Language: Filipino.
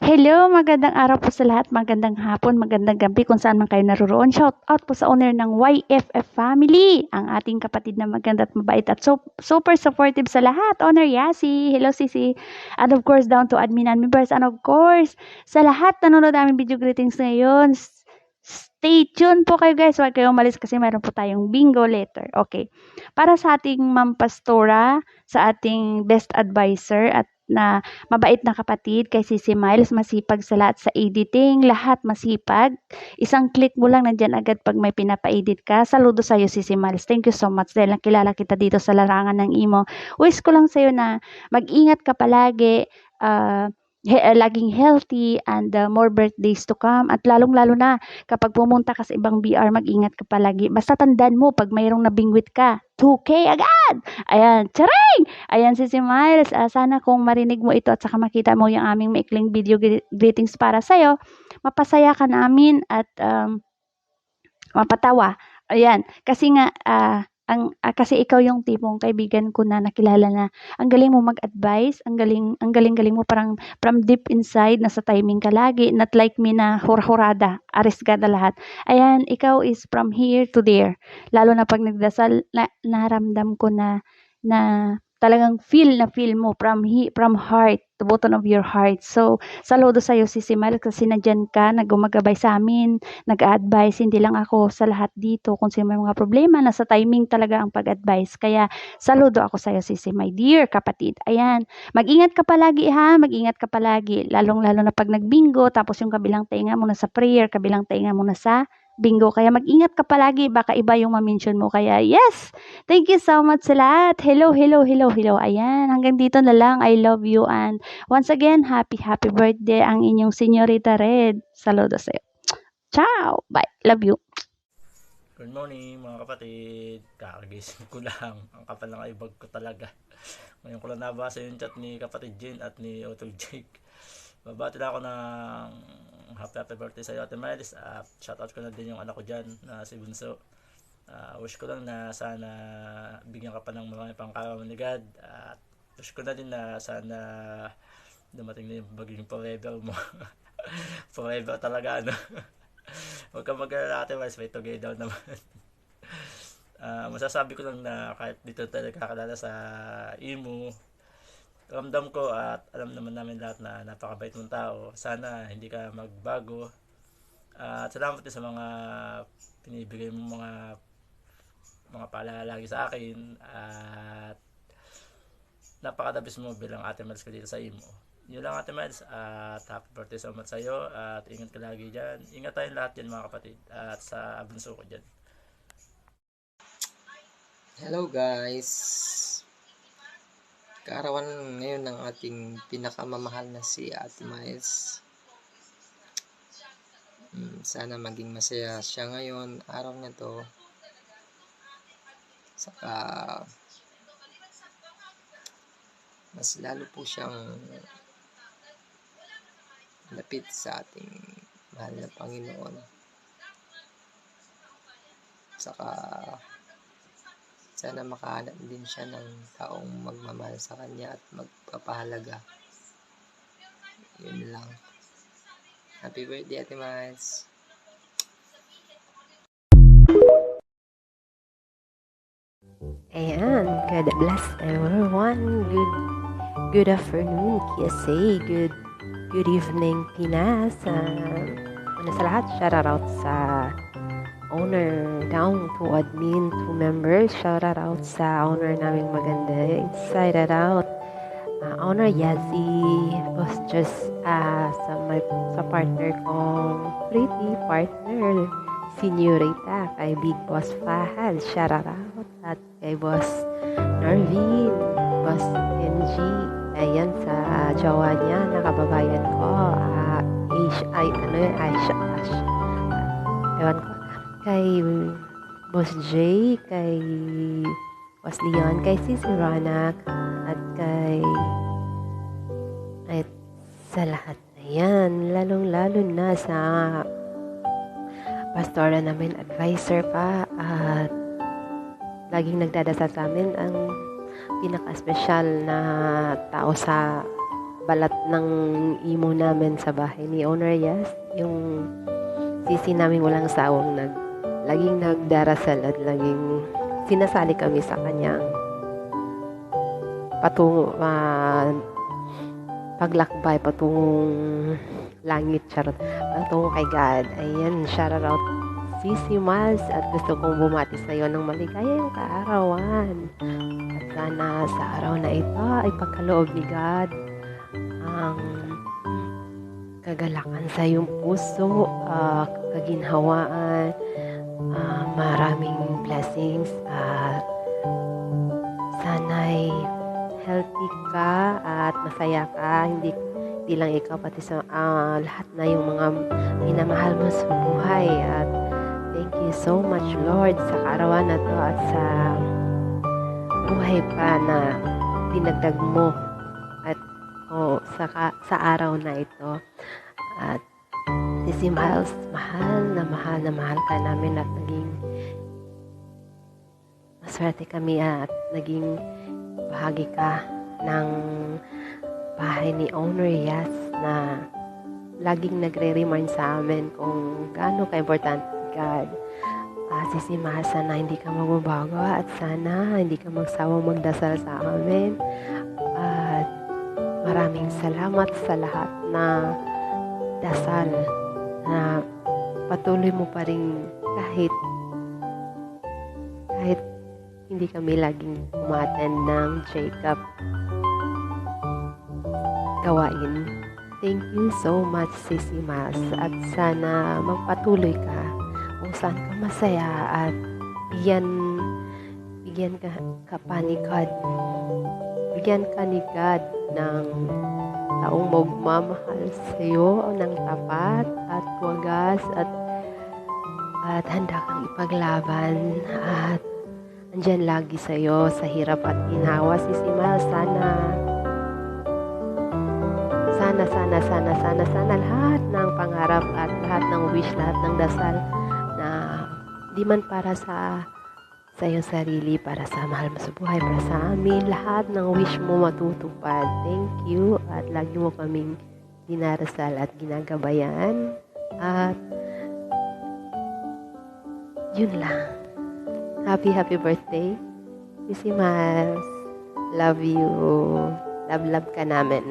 Hello, magandang araw po sa lahat, magandang hapon, magandang gabi kung saan man kayo naroroon. Shout out po sa owner ng YFF family, ang ating kapatid na maganda at mabait at super supportive sa lahat. Owner Yasi, hello Sisi, and of course down to admin and members, and of course sa lahat nanonood aming video greetings ngayon. Stay tuned po kayo guys, huwag kayong umalis kasi mayroon po tayong bingo later. Okay, para sa ating Ma'am Pastora, sa ating best advisor at na mabait na kapatid kay Sisi Miles, masipag sa lahat sa editing, lahat masipag. Isang click mo lang nandyan agad pag may pinapa-edit ka. Saludo sa'yo Sisi Miles. Thank you so much dahil nakilala kita dito sa larangan ng imo. Wish ko lang sa'yo na mag-ingat ka palagi, laging healthy and more birthdays to come, at lalong-lalo na kapag pumunta ka sa ibang BR, mag-ingat ka palagi. Basta tandaan mo pag mayroong nabingwit ka, 2K agad! Ayan, charing! Ayan si Miles, sana kung marinig mo ito at saka makita mo yung aming maikling video greetings para sa'yo, mapasaya ka namin at mapatawa. Ayan, kasi nga, kasi ikaw yung tipong kaibigan ko na nakilala na ang galing mo mag-advise, ang galing mo, parang from deep inside, nasa timing ka lagi, not like me na hurhurada, arisgada lahat. Ayan, ikaw is from here to there. Lalo na pag nagdasal, naramdam ko na talagang feel mo from heart, the bottom of your heart. So, saludo sa'yo Sisi Miles kasi nandyan ka, nagumagabay sa amin, nag-advise, hindi lang ako sa lahat dito. Kung sino may mga problema, nasa timing talaga ang pag-advise. Kaya, saludo ako sa'yo Sisi, my dear kapatid. Ayan, mag-ingat ka palagi ha, mag-ingat ka palagi. Lalong-lalo na pag nagbingo, tapos yung kabilang tainga mo na sa prayer, kabilang tainga mo na sa bingo. Kaya mag-ingat ka palagi, baka iba yung ma-mention mo. Kaya yes, thank you so much sa lahat. Hello. Ayan, hanggang dito na lang. I love you and once again, happy birthday ang inyong Senyorita Red. Saludo sa'yo. Ciao! Bye! Love you! Good morning mga kapatid. Kakagising ko lang. Ang kapal ng ibag ko talaga. Ngayon ko lang nabasa yung chat ni kapatid Jane at ni Otto Jake. Babati na ako ng happy birthday sa iyo Ate Miles. Shoutout ko na din yung anak ko dyan na si Bunso. Wish ko lang na sana bigyan ka pa ng mga pangkawan ni God. At wish ko na din na sana dumating na yung baging forever mo. Forever talaga ano. Huwag kang mag-alala Ate Miles, may tugay daw naman. Masasabi ko lang na kahit dito tayo nagkakalala sa imo, ramdam ko at alam naman namin lahat na napakabait mong tao. Sana hindi ka magbago. At salamat din sa mga pinibigay mo mga paalala lagi sa akin. At napakadabis mo bilang Ate Miles ko dito sa imo. Yun lang Ate Miles. At happy birthday so much sa iyo. At ingat ka lagi dyan. Ingat tayong lahat dyan mga kapatid. At sa bunso ko dyan. Hello guys. Kaarawan ngayon ng ating pinakamamahal na si Ate Miles. Sana maging masaya siya ngayon, araw na to. Saka mas lalo po siyang lapit sa ating mahal na Panginoon. Saka sana makahanap din siya ng taong magmamahal sa kanya at magpapahalaga. Yun lang. Happy birthday Ate Miles. Ayan, God bless everyone. Good afternoon, KSA. Good evening, Pinas. Una sa lahat, shout out sa owner, down to admin, to members. Shout out sa owner namin maganda. Excited out. Owner Yazi was just sa partner kong pretty partner, Senyorita, kay Big Boss Fahad. Shout out. At kay Boss Narvin, Boss NG, ayan sa jowa niya, nakababayan ko, ewan ko, kay Boss J, kay Boss Leon, kay Sisi Ronak, at sa lahat na yan, lalong-lalo na sa pastora namin, advisor pa, at laging nagdadasal sa amin, ang pinaka-special na tao sa balat ng imo namin sa bahay ni Owner Yas. Yung sisi namin walang sawang laging nagdarasal at laging sinasali kami sa kanyang paglakbay patungong langit, charot, patungong kay God. Ayan, shout out Sisi Miles, at gusto kong bumati sa iyo ng maligayang kaarawan. At sana sa araw na ito ay pagkaloob ni God ang kagalakan sa iyong puso, kaginhawaan, maraming blessings, at sana'y healthy ka at masaya ka, hindi lang ikaw, pati sa lahat na yung mga minamahal mo sa buhay. At thank you so much, Lord, sa kaarawan na to at sa buhay pa na dinagdag mo at sa araw na ito. At Sisi Miles, mahal na mahal ka namin, at naging maswerte kami at naging bahagi ka ng bahay ni Owner Yas na laging nagre-remind sa amin kung gaano ka-importante si God. Sisi Miles, sana hindi ka magbabago at sana hindi ka magsawang magdasal sa amin. At maraming salamat sa lahat na dasal na patuloy mo pa rin kahit hindi kami laging umattend ng Jacob gawain. Thank you so much, Sisi Miles, at sana magpatuloy ka kung saan ka masaya at bigyan ka pa ni God. Bigyan ka ni God ng taong magmamahal sa iyo ng tapat at wagas, at handa kang ipaglaban at andyan lagi sa iyo sa hirap at ginawa. Sisi Miles, sana lahat ng pangarap at lahat ng wish, lahat ng dasal na di man para sa iyong sarili, para sa mahal mo sa buhay, para sa amin, lahat ng wish mo matutupad. Thank you, at lagi mo kaming dinarasal at ginagabayan. At yun lang. Happy birthday, Sisi Miles. Love you. Love ka namin.